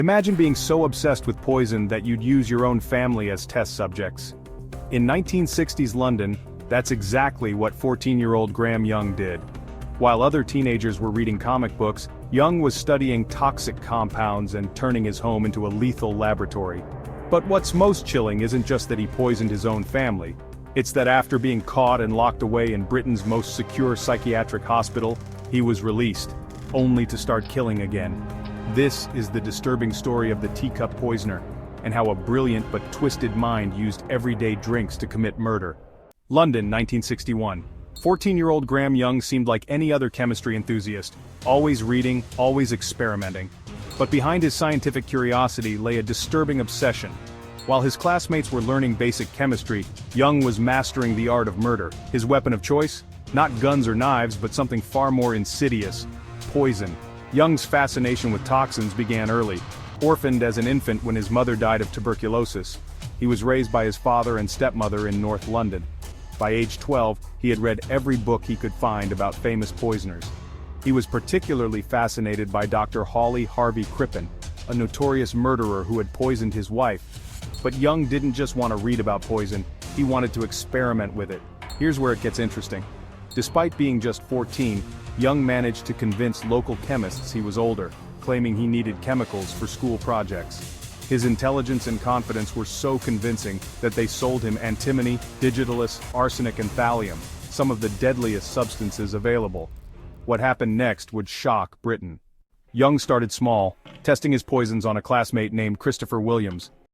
Imagine being so obsessed with poison that you'd use your own family as test subjects. In 1960s London, that's exactly what 14-year-old Graham Young did. While other teenagers were reading comic books, Young was studying toxic compounds and turning his home into a lethal laboratory. But what's most chilling isn't just that he poisoned his own family. It's that after being caught and locked away in Britain's most secure psychiatric hospital, he was released, only to start killing again. This is the disturbing story of the Teacup poisoner, and how a brilliant but twisted mind used everyday drinks to commit murder. London, 1961. 14-year-old Graham Young seemed like any other chemistry enthusiast, always reading, always experimenting. But behind his scientific curiosity lay a disturbing obsession. While his classmates were learning basic chemistry, Young was mastering the art of murder. His weapon of choice? Not guns or knives, but something far more insidious: poison. Young's fascination with toxins began early. Orphaned as an infant when his mother died of tuberculosis, he was raised by his father and stepmother in North London. By age 12, he had read every book he could find about famous poisoners. He was particularly fascinated by Dr. Hawley Harvey Crippen, a notorious murderer who had poisoned his wife. But Young didn't just want to read about poison, he wanted to experiment with it. Here's where it gets interesting. Despite being just 14, Young managed to convince local chemists he was older, claiming he needed chemicals for school projects. His intelligence and confidence were so convincing that they sold him antimony, digitalis, arsenic and thallium, some of the deadliest substances available. What happened next would shock Britain. Young started small, testing his poisons on a classmate named Christopher Williams.